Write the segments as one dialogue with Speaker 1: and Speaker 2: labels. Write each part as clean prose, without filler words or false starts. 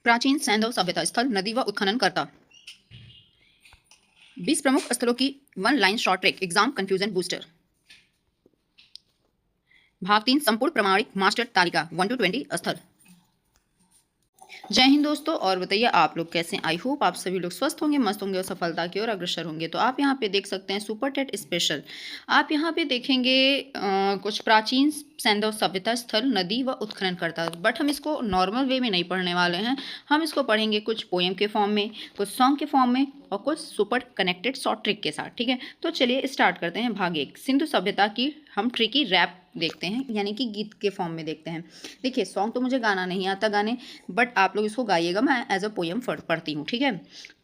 Speaker 1: प्राचीन सैंधव सभ्यता स्थल, नदी व उत्खननकर्ता। 20 प्रमुख स्थलों की 1 line short trick exam confusion booster. भाग 3 संपूर्ण प्रमाणिक मास्टर तालिका 1 to 20 स्थल। जय हिंद दोस्तों, और बताइए आप लोग कैसे हैं। आई होप आप सभी लोग स्वस्थ होंगे, मस्त होंगे और सफलता की ओर अग्रसर होंगे। तो आप यहाँ पे देख सकते हैं सुपर टेट स्पेशल। आप यहाँ पे देखेंगे कुछ प्राचीन सैंधव सभ्यता स्थल, नदी व उत्खननकर्ता। बट हम इसको नॉर्मल वे में नहीं पढ़ने वाले हैं, हम इसको पढ़ेंगे कुछ पोएम के फॉर्म में, कुछ सॉन्ग के फॉर्म में और कुछ सुपर कनेक्टेड शॉर्ट ट्रिक के साथ। ठीक है, तो चलिए स्टार्ट करते हैं। भाग 1 सिंधु सभ्यता की हम ट्रिकी रैप देखते हैं, यानी कि गीत के फॉर्म में देखते हैं। देखिए, सॉन्ग तो मुझे गाना नहीं आता गाने, बट आप लोग इसको गाइएगा, मैं एज अ पोएम पढ़ती हूँ। ठीक है,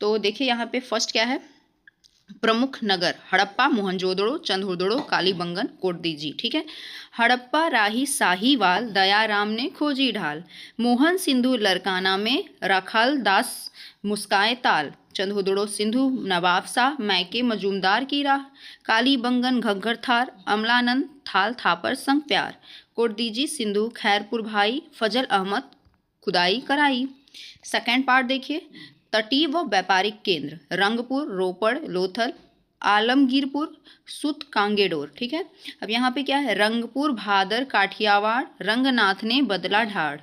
Speaker 1: तो देखिए यहाँ पे फर्स्ट क्या है। प्रमुख नगर हड़प्पा, मोहनजोदड़ो, चंद्रहुदड़ो, कालीबंगन, कोटदीजी। ठीक है, हड़प्पा राही साहीवाल, दयाराम ने खोजी ढाल, मोहन सिंधु लरकाना में रखाल दास मुस्काए ताल, चंद्रहुदड़ो सिंधु नवाब शाह, मैके मजूमदार की राह, कालीबंगन घग्गर थार, अमलानंद थाल थापर संग प्यार, कोटदीजी सिंधु खैरपुर भाई, फजल अहमद खुदाई कराई। सेकेंड पार्ट देखिए। तटीय व व्यापारिक केंद्र रंगपुर, रोपड़, लोथल, आलमगीरपुर, सुत कांगेडोर। ठीक है, अब यहाँ पे क्या है। रंगपुर भादर काठियावाड़, रंगनाथ ने बदला ढाड़,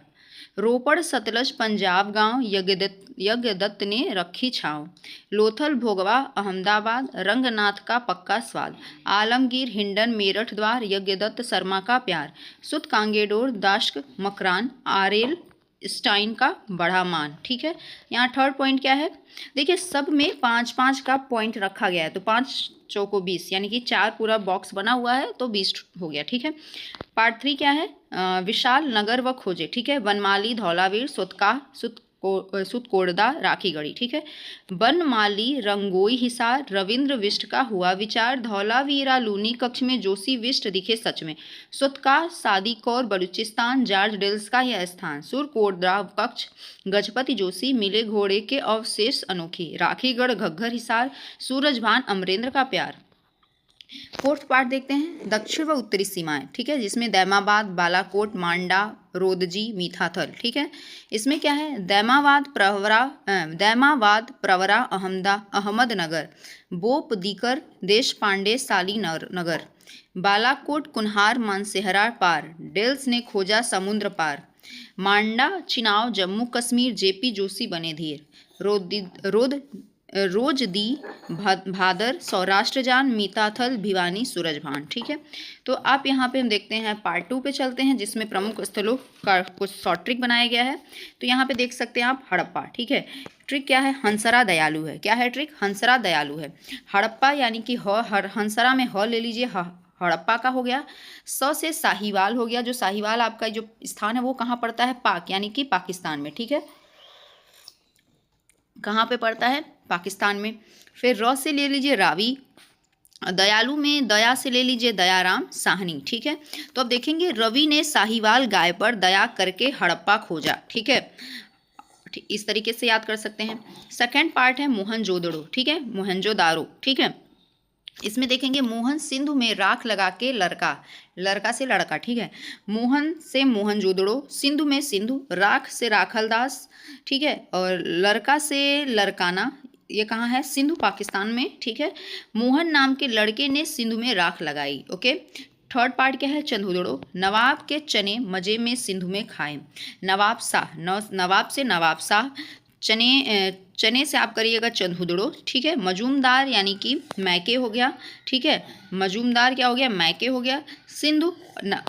Speaker 1: रोपड़ सतलज पंजाब गांव, यज्ञदत्त ने रखी छाँव, लोथल भोगवा अहमदाबाद, रंगनाथ का पक्का स्वाद, आलमगीर हिंडन मेरठ द्वार, यज्ञदत्त शर्मा का प्यार, सुत कांगेडोर दाश्क मकरान, आरेल स्टाइन का बड़ा मान। ठीक है, यहाँ थर्ड पॉइंट क्या है। देखिए, सब में 5-5 का पॉइंट रखा गया है, तो 5 चौको 20, यानी कि 4 पूरा बॉक्स बना हुआ है, तो 20 हो गया। ठीक है, पार्ट 3 क्या है। विशाल नगर व खोजे। ठीक है, बनमाली धौलावीर, सुतकोड़दा राखीगढ़ी। ठीक है, बनमाली रंगोई हिसार, रविंद्र विष्ट का हुआ विचार, धौलावीरा लूनी कक्ष में जोशी विष्ट दिखे सच में, सुतका सादी कौर बलूचिस्तान, जॉर्ज डेल्स का यह स्थान, सुरकोटदा कक्ष गजपति जोशी, मिले घोड़े के अवशेष अनोखी, राखीगढ़ घग्गर हिसार, सूरजभान अमरेंद्र का प्यार। फोर्थ पार्ट देखते हैं। दक्षिण व उत्तरी सीमाएं। ठीक है, जिसमें दैमाबाद, बालाकोट, मांडा, रोदजी, मीठाथल। ठीक है, इसमें क्या है। दैमाबाद प्रवरा अहमदनगर, बोप दीकर देश पांडे साली नगर, बालाकोट कुन्हार मानसेहरा पार, डेल्स ने खोजा समुद्र पार, मांडा चिनाव जम्मू कश्मीर, जेपी जोशी बने धीर, रोज दी भादर सौराष्ट्र जान, मीताथल भिवानी सूरजभान। ठीक है, तो आप यहाँ पे हम देखते हैं पार्ट 2 पे चलते हैं, जिसमें प्रमुख स्थलों का कुछ शॉर्ट ट्रिक बनाया गया है। तो यहाँ पे देख सकते हैं आप हड़प्पा। ठीक है, ट्रिक क्या है। हंसरा दयालु है। क्या है ट्रिक। हंसरा दयालु है। हड़प्पा यानी कि हंसरा में ह ले लीजिए, हड़प्पा का हो गया। से साहिवाल हो गया। जो साहिवाल आपका जो स्थान है वो कहाँ पड़ता है। पाक यानी कि पाकिस्तान में। ठीक है, कहाँ पे पड़ता है। पाकिस्तान में। फिर र से ले लीजिए रावी, दयालु में दया से ले लीजिए दयाराम साहनी। ठीक है, तो अब देखेंगे रवि ने साहिवाल गाय पर दया करके हड़प्पा खोजा। ठीक है, इस तरीके से याद कर सकते हैं। सेकंड पार्ट है मोहनजोदड़ो। ठीक है, मोहनजोदारो। ठीक है, इसमें देखेंगे मोहन सिंधु में राख लगा के लड़का से लड़का। ठीक है, मोहन से मोहनजोदड़ो, सिंधु में सिंधु, राख से राखलदास। ठीक है, और लड़का से लड़काना। ये कहाँ है। सिंधु पाकिस्तान में। ठीक है, मोहन नाम के लड़के ने सिंधु में राख लगाई। ओके, थर्ड पार्ट क्या है। चंद्रहुदड़ो, नवाब के चने मजे में सिंधु में खाए, नवाब शाह, नवाब से नवाब शाह, चने से आप करिएगा चंद्रहुदड़ो। ठीक है, मजूमदार यानी कि मैके हो गया। ठीक है, मजूमदार क्या हो गया। मैके हो गया। सिंधु,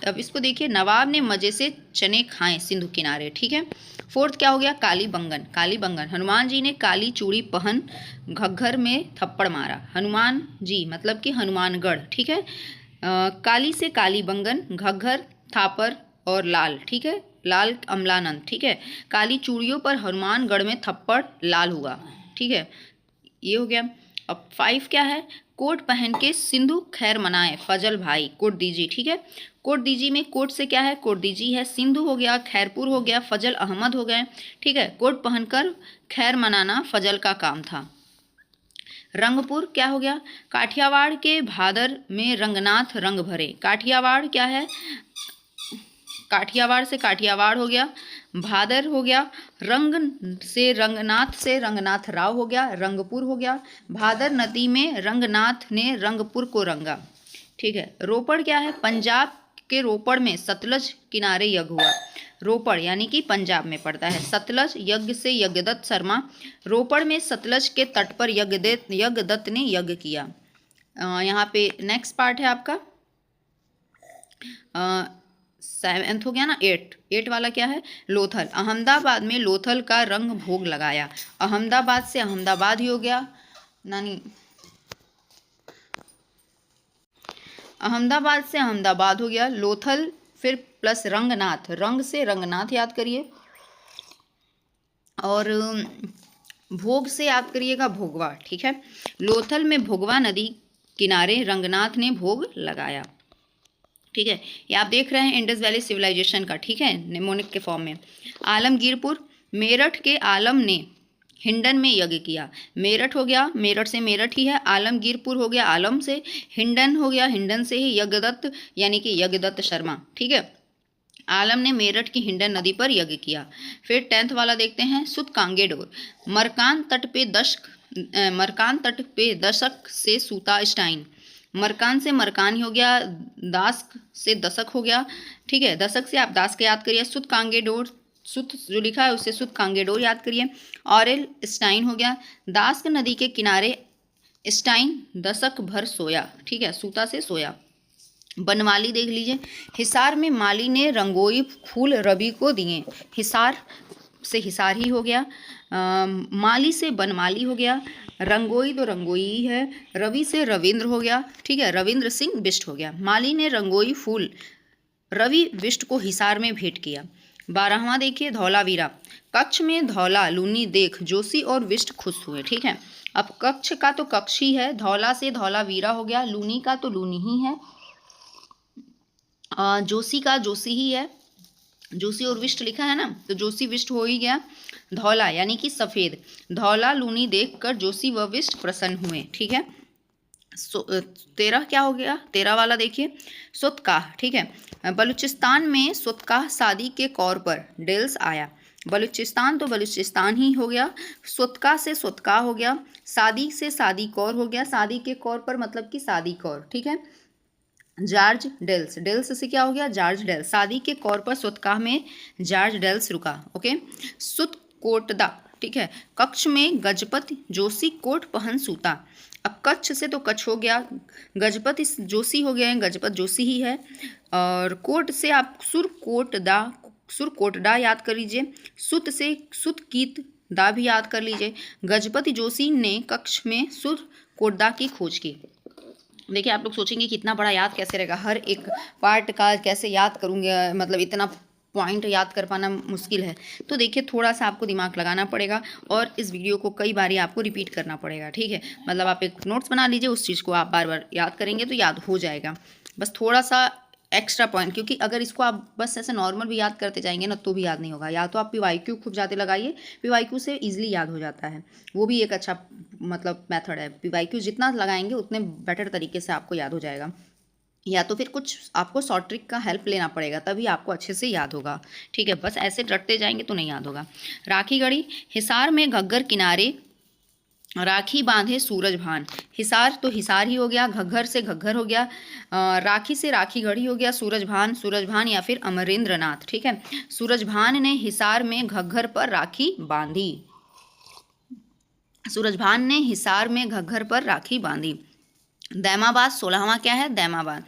Speaker 1: अब इसको देखिए, नवाब ने मजे से चने खाए सिंधु किनारे। ठीक है, फोर्थ क्या हो गया। कालीबंगन, हनुमान जी ने काली चूड़ी पहन घग्गर में थप्पड़ मारा, हनुमान जी मतलब कि हनुमानगढ़। ठीक है, काली से कालीबंगन, घग्गर थापर और लाल। ठीक है, लाल अमलानंद। ठीक है, काली चूड़ियों पर हनुमानगढ़ में थप्पड़ लाल हुआ। ठीक है, ये हो गया। अब 5 क्या है। कोट पहन के सिंधु खैर मनाए फजल भाई, कोटदीजी। ठीक है, कोटदीजी में कोट से क्या है। कोटदीजी है। सिंधु हो गया, खैरपुर हो गया, फजल अहमद हो गए। ठीक है, कोट पहनकर खैर मनाना फजल का काम था। रंगपुर क्या हो गया। काठियावाड़ के भादर में रंगनाथ रंग भरे। काठियावाड़ क्या है। काठियावाड़ से काठियावाड़ हो गया, भादर हो गया, रंग से रंगनाथ राव हो गया, रंगपुर हो गया, भादर नदी में रंगनाथ ने रंगपुर को रंगा। ठीक है, रोपड़ क्या है? पंजाब के रोपड़ में सतलज किनारे यज्ञ हुआ। रोपड़ यानी कि पंजाब में पड़ता है। सतलज यज्ञ से यज्ञदत्त शर्मा, रोपड़ में सतलज के तट पर यज्ञदत्त ने यज्ञ किया। यहाँ पे नेक्स्ट पार्ट है आपका 7th हो गया ना। 8 वाला क्या है? लोथल। अहमदाबाद में लोथल का रंग भोग लगाया। अहमदाबाद से अहमदाबाद ही हो गया नानी, अहमदाबाद से अहमदाबाद हो गया। लोथल फिर प्लस रंगनाथ, रंग से रंगनाथ याद करिए, और भोग से याद करिएगा भोगवा। ठीक है, लोथल में भोगवा नदी किनारे रंगनाथ ने भोग लगाया। ठीक है, ये आप देख रहे हैं इंडस वैली सिविलाइजेशन का। ठीक है, निमोनिक के फॉर्म में। आलमगीरपुर, मेरठ के आलम ने हिंडन में यज्ञ किया। मेरठ हो गया, मेरठ से मेरठ ही है। आलमगीरपुर हो गया आलम से, हिंडन हो गया हिंडन से ही यज्ञदत्त यानी कि यज्ञदत्त शर्मा। ठीक है, आलम ने मेरठ की हिंडन नदी पर यज्ञ किया। फिर 10th वाला देखते हैं, सुत कांगेडोर। मरकान तट पे दशक से सूता स्टाइन। मरकान से मरकान ही हो गया, दास्क से दशक हो गया। ठीक है, दशक से आप दास्क याद करिए। सुत कांगेडोर, सुत जो लिखा है उससे सुत कांगेडोर याद करिए। ऑरेल स्टाइन हो गया, दास्क नदी के किनारे स्टाइन दशक भर सोया। ठीक है, सूता से सोया। बनवाली देख लीजिए, हिसार में माली ने रंगोई फूल रवि को दिए। हिसार से हिसार ही हो गया, माली से बनमाली हो गया, रंगोई तो रंगोई ही है, रवि से रविंद्र हो गया। ठीक है, रविंद्र सिंह बिष्ट हो गया। माली ने रंगोई फूल रवि बिष्ट को हिसार में भेंट किया। 12वां देखिए, धौलावीरा। कच्छ में धौला लूनी देख जोशी और बिष्ट खुश हुए। ठीक है, अब कच्छ का तो कच्छ ही है, धौला से धौलावीरा हो गया, लूनी का तो लूनी ही है, जोशी का जोशी ही है, जोशी और विष्ट लिखा है ना, तो जोशी विष्ट हो ही गया। धौला यानी कि सफ़ेद, धौला लूनी देखकर जोशी व विष्ट प्रसन्न हुए। ठीक है, 13 क्या हो गया? 13 वाला देखिए, सुतकाह। ठीक है, बलूचिस्तान में सुतकाह शादी के कौर पर डेल्स आया। बलूचिस्तान तो बलूचिस्तान ही हो गया, सुतकाह से सुतकाह हो गया, शादी से शादी कौर हो गया, शादी के कौर पर मतलब कि शादी कौर। ठीक है, जॉर्ज डेल्स, डेल्स से क्या हो गया? George Dales. शादी के कौर पर सुतकाह में जॉर्ज डेल्स रुका। ओके, सुतकोटदा। ठीक है, कच्छ में गजपति जोशी कोट पहन सूता। अब कच्छ से तो कच्छ हो गया, गजपति जोशी हो गया, गजपत जोशी ही है, और कोट से आप सुरकोटदा याद कर लीजिए, सुत से सुतकीत दा भी याद कर लीजिए। गजपति जोशी ने कच्छ में सुरकोटदा की खोज की। देखिए, आप लोग सोचेंगे कि इतना बड़ा याद कैसे रहेगा, हर एक पार्ट का कैसे याद करूँगा, मतलब इतना पॉइंट याद कर पाना मुश्किल है। तो देखिए, थोड़ा सा आपको दिमाग लगाना पड़ेगा और इस वीडियो को कई बार आपको रिपीट करना पड़ेगा। ठीक है, मतलब आप एक नोट्स बना लीजिए, उस चीज़ को आप बार बार याद करेंगे तो याद हो जाएगा। बस थोड़ा सा एक्स्ट्रा पॉइंट, क्योंकि अगर इसको आप बस ऐसे नॉर्मल भी याद करते जाएंगे ना तो भी याद नहीं होगा। या तो आप PYQ खूब ज़्यादा लगाइए, PYQ से ईजिली याद हो जाता है, वो भी एक अच्छा मतलब मेथड है। PYQ जितना लगाएंगे उतने बेटर तरीके से आपको याद हो जाएगा, या तो फिर कुछ आपको शॉर्ट ट्रिक का हेल्प लेना पड़ेगा, तभी आपको अच्छे से याद होगा। ठीक है, बस ऐसे रटते जाएंगे तो नहीं याद होगा। राखी गढ़ी, हिसार में घग्गर किनारे राखी बांधे सूरज भान। हिसार तो हिसार ही हो गया, घग्गर से घग्गर हो गया, राखी से राखी गढ़ी हो गया, सूरज भान या फिर अमरेंद्र नाथ। ठीक है, सूरज भान ने हिसार में घग्गर पर राखी बांधी। सूरज भान ने हिसार में घग्गर पर राखी बांधी। दैमाबाद 16वां क्या है? दैमाबाद।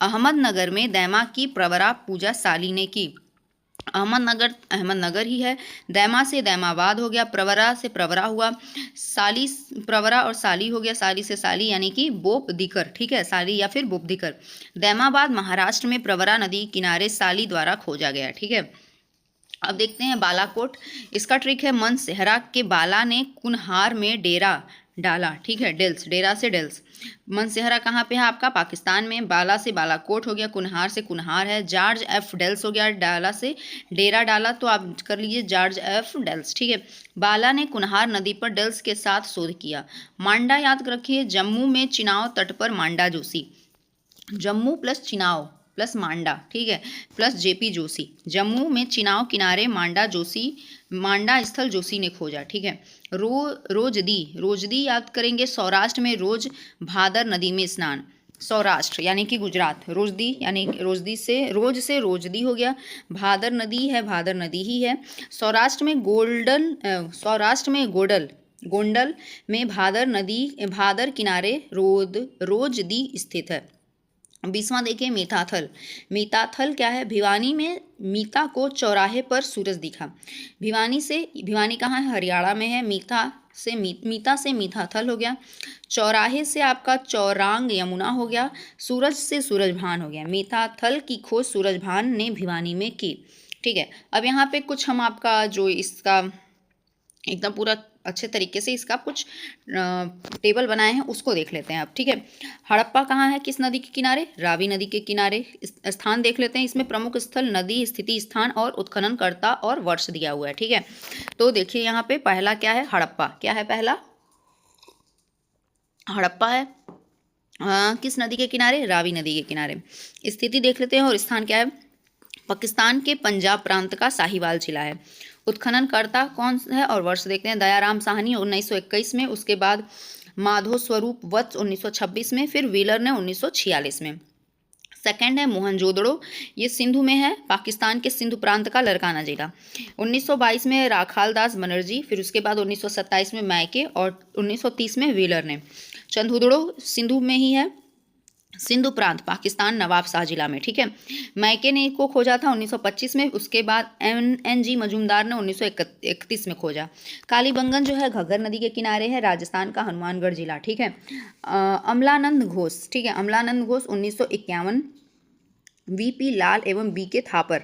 Speaker 1: अहमदनगर में दैमा की प्रवरा पूजा साली ने की। अहमदनगर ही है, दैमा से दैमाबाद हो गया, प्रवरा से प्रवरा हुआ, साली प्रवरा और साली हो गया, साली से साली यानी कि बोपदीकर। ठीक है, साली या फिर बोपदीकर। दैमाबाद महाराष्ट्र में प्रवरा नदी किनारे साली द्वारा खोजा गया। ठीक है, अब देखते हैं बालाकोट। इसका ट्रिक है, मन सेहरा के बाला ने कुनहार में डेरा डाला। ठीक है, डेल्स, डेरा से डेल्स। मनसेहरा कहाँ पे है आपका? पाकिस्तान में। बाला से बालाकोट हो गया, कुनहार से कुनहार है। जॉर्ज एफ डेल्स हो गया, डाला से डेरा डाला, तो आप कर लीजिए जॉर्ज एफ डेल्स। ठीक है, बाला ने कुनहार नदी पर डेल्स के साथ शोध किया। मांडा याद रखिए, जम्मू में चिनाव तट पर मांडा जोशी। जम्मू प्लस चिनाव प्लस मांडा, ठीक है, प्लस जेपी जोशी। जम्मू में चिनाव किनारे मांडा स्थल जोशी ने खोजा, ठीक है। रोजदी याद करेंगे, सौराष्ट्र में रोज भादर नदी में स्नान। सौराष्ट्र यानी कि गुजरात, रोजदी यानी रोजदी से रोजदी हो गया, भादर नदी है, भादर नदी ही है। सौराष्ट्र में गोंडल में भादर किनारे रोजदी स्थित है। 20वां देखिए मीताथल क्या है, भिवानी में मीता को चौराहे पर सूरज दिखा। भिवानी कहाँ है, हरियाणा में है। मीता से मीताथल हो गया। चौराहे से आपका चौरांग यमुना हो गया। सूरज से सूरजभान हो गया। मीताथल की खोज सूरजभान ने भिवानी में की, ठीक है। अब यहाँ पे कुछ हम आपका जो इसका एकदम पूरा अच्छे तरीके से इसका कुछ टेबल बनाए हैं उसको देख लेते हैं अब, ठीक है। हड़प्पा कहाँ है, किस नदी के किनारे, रावी नदी के किनारे। स्थान देख लेते हैं, इसमें प्रमुख स्थल, नदी, स्थिति, स्थान और उत्खननकर्ता और वर्ष दिया हुआ है, ठीक है। तो देखिए यहाँ पे पहला क्या है, हड़प्पा। क्या है पहला, हड़प्पा है किस नदी के किनारे, रावी नदी के किनारे। स्थिति देख लेते हैं और स्थान क्या है, पाकिस्तान के पंजाब प्रांत का साहिवाल जिला है। उत्खननकर्ता कौन है और वर्ष देखते हैं, दयाराम साहनी 1921 में, उसके बाद माधो स्वरूप वत्स 1926 में, फिर व्हीलर ने 1946 में। सेकंड है मोहनजोदड़ो, ये सिंधु में है, पाकिस्तान के सिंधु प्रांत का लरकाना जिला। 1922 में राखाल दास बनर्जी, फिर उसके बाद 1927 में मैके और 1930 में व्हीलर ने। चंदुदड़ो सिंधु में ही है, सिंधु प्रांत पाकिस्तान, नवाब शाह जिला में, ठीक है। मैके ने को खोजा था 1925 में, उसके बाद NG मजूमदार ने 1931 में खोजा। कालीबंगन जो है घग्गर नदी के किनारे है, राजस्थान का हनुमानगढ़ जिला, ठीक है। अमलानंद घोष, ठीक है, अमलानंद घोष 1951, VP लाल एवं BK थापर।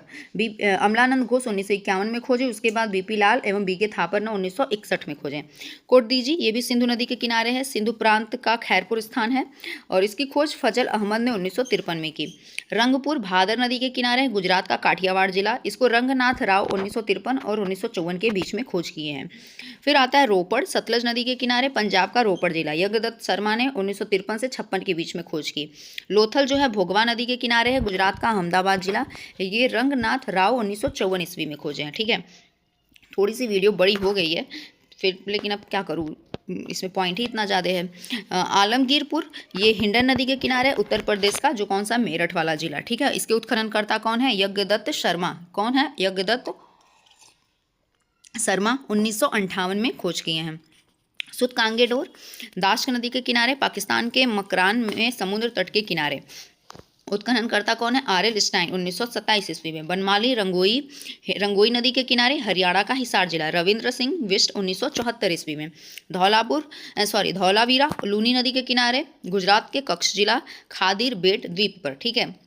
Speaker 1: अमलानंद घोष 1951 में खोजे, उसके बाद VP लाल एवं BK थापर ने 1961 में खोजे। कोटदीजी ये भी सिंधु नदी के किनारे है, सिंधु प्रांत का खैरपुर स्थान है और इसकी खोज फजल अहमद ने 1953 में की। रंगपुर भादर नदी के किनारे है, गुजरात का काठियावाड़ जिला, इसको रंगनाथ राव 1953 और 1954 के बीच में खोज किए हैं। फिर आता है रोपड़, सतलज नदी के किनारे, पंजाब का रोपड़ जिला, यज्ञदत्त शर्मा ने 1953 से 56 के बीच में खोज की। लोथल जो है भोगवा नदी के किनारे है, गुजरात का अहमदाबाद जिला, ये रंगनाथ राव 1954 ईस्वी में खोजे हैं, ठीक है। थोड़ी सी वीडियो बड़ी हो गई है फिर, लेकिन अब क्या करूँ, इसमें पॉइंट ही इतना ज़्यादा है। आलमगीरपुर ये हिंडन नदी के किनारे, उत्तर प्रदेश का, जो कौन सा, मेरठ वाला जिला, ठीक है। इसके उत्खननकर्ता कौन है, यज्ञदत्त शर्मा। कौन है, यज्ञदत्त शर्मा, 1958 में खोज किए हैं। सुतकांगेडोर दाश्क नदी के किनारे, पाकिस्तान के मकरान में, समुद्र तट के किनारे। उत्खननकर्ता कौन है, RL स्टाइन 1927 ईस्वी में। बनमाली रंगोई नदी के किनारे, हरियाणा का हिसार जिला, रविंद्र सिंह बिष्ट 1974 ईस्वी में। धौलावीरा लूनी नदी के किनारे, गुजरात के कच्छ जिला, खादिर बेट द्वीप पर, ठीक है।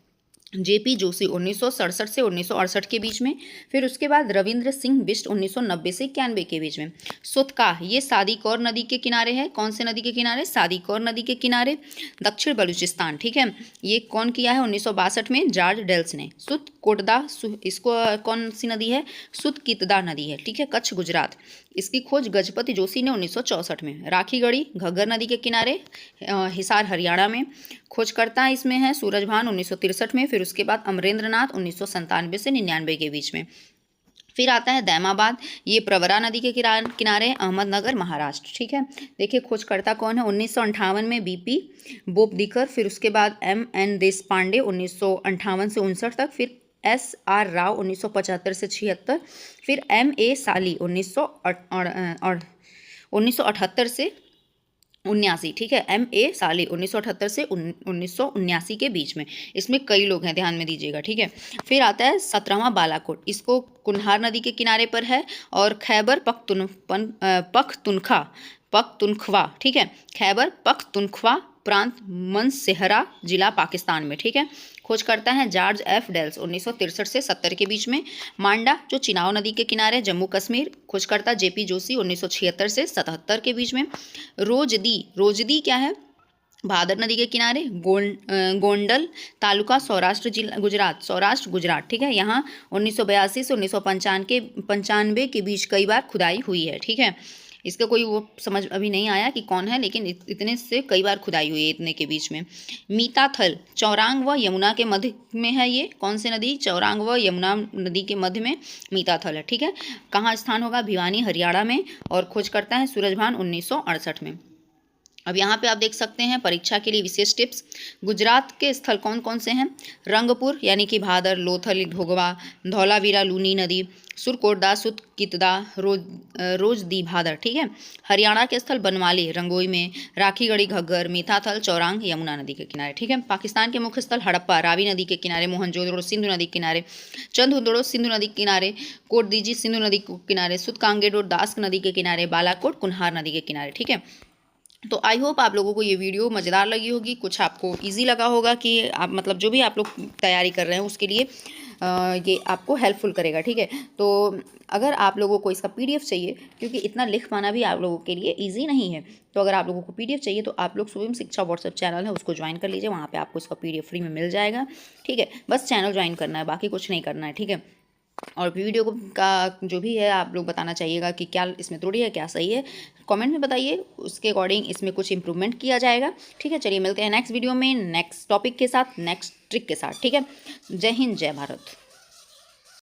Speaker 1: JP जोशी 1967 से 1968 के बीच में। फिर उसके बाद रविंद्र सिंह बिष्ट 1990 से 91 के बीच में। सुतका ये सादीकौर नदी के किनारे है, कौन से नदी के किनारे, सादीकौर नदी के किनारे, दक्षिण बलूचिस्तान, ठीक है। ये कौन किया है, 1962 में जॉर्ज डेल्स ने। सुतकोटदा इसको कौन सी नदी है, सुतकीतदा नदी है, ठीक है, कच्छ गुजरात। इसकी खोज गजपति जोशी ने 1964 में। राखीगढ़ी घग्गर नदी के किनारे, हिसार हरियाणा में। खोजकर्ता इसमें है सूरजभान 1963 में। फिर उसके बाद अमरेंद्रनाथ 1997 से 99 के बीच में। फिर आता है दैमाबाद, ये प्रवरा नदी के किनारे, अहमदनगर महाराष्ट्र, ठीक है। देखिए खोजकर्ता कौन है, 1958 में BP बोपदीकर, फिर उसके बाद MN देशपांडे 1958 से 59 तक, फिर SR राव 1975 से 76, फिर MA साली 1978 से 79, ठीक है। MA साली 1978 से 1979 के बीच में। इसमें कई लोग हैं, ध्यान में दीजिएगा, ठीक है। फिर आता है 17वां बालाकोट, इसको कुन्हार नदी के किनारे पर है और खैबर पख्तूनख्वा, ठीक है, खैबर पख्तूनख्वा प्रांत, मनसेहरा जिला, पाकिस्तान में, ठीक है। खोज करता है जॉर्ज F डेल्स 1963 से 70 के बीच में। मांडा जो चिनाव नदी के किनारे, जम्मू कश्मीर, खोज करता JP जोशी 1976 से 77 के बीच में। रोजदी क्या है, भादर नदी के किनारे, गोंडल तालुका, सौराष्ट्र जिला, गुजरात, ठीक है। यहाँ 1982 से 1995 के बीच कई बार खुदाई हुई है, ठीक है। इसका कोई वो समझ अभी नहीं आया कि कौन है, लेकिन इतने से कई बार खुदाई हुई है इतने के बीच में। मीताथल चौरांग व यमुना के मध्य में है। ये कौन सी नदी? चौरांग व यमुना नदी के मध्य में मीताथल है। ठीक है, कहाँ स्थान होगा? भिवानी हरियाणा में, और खोज करता है सूरजभान 1968 में। अब यहाँ पे आप देख सकते हैं परीक्षा के लिए विशेष टिप्स। गुजरात के स्थल कौन कौन से हैं? रंगपुर यानी कि भादर, लोथल घोगवा, धौलावीरा लूनी नदी, सुरकोटदा, सुत कितदा, रोजदी भादर। ठीक है। हरियाणा के स्थल बनवाली रंगोई में, राखीगढ़ी घग्गर, मीठाथल, चौरांग यमुना नदी के किनारे। ठीक है। पाकिस्तान के मुख्य स्थल हड़प्पा रावी नदी के किनारे, मोहनजोदड़ो सिंधु नदी के किनारे, चंदहुदड़ो सिंधु नदी के किनारे, कोटदीजी सिंधु नदी के किनारे, सुतकांगेडो दास्क नदी के किनारे, बालाकोट कुन्हार नदी के किनारे। ठीक है। तो आई होप आप लोगों को ये वीडियो मज़ेदार लगी होगी, कुछ आपको इजी लगा होगा कि आप मतलब जो भी आप लोग तैयारी कर रहे हैं उसके लिए ये आपको हेल्पफुल करेगा। ठीक है। तो अगर आप लोगों को इसका पीडीएफ चाहिए, क्योंकि इतना लिख पाना भी आप लोगों के लिए इजी नहीं है, तो अगर आप लोगों को पीडीएफ चाहिए तो आप लोग स्वयं शिक्षा व्हाट्सएप चैनल है उसको ज्वाइन कर लीजिए, वहाँ पर आपको इसका पीडीएफ फ्री में मिल जाएगा। ठीक है, बस चैनल ज्वाइन करना है, बाकी कुछ नहीं करना है। ठीक है। और वीडियो का जो भी है आप लोग बताना चाहिएगा कि क्या इसमें त्रुटि है, क्या सही है, कमेंट में बताइए, उसके अकॉर्डिंग इसमें कुछ इंप्रूवमेंट किया जाएगा। ठीक है। चलिए मिलते हैं नेक्स्ट वीडियो में नेक्स्ट टॉपिक के साथ, नेक्स्ट ट्रिक के साथ। ठीक है। जय हिंद, जय भारत।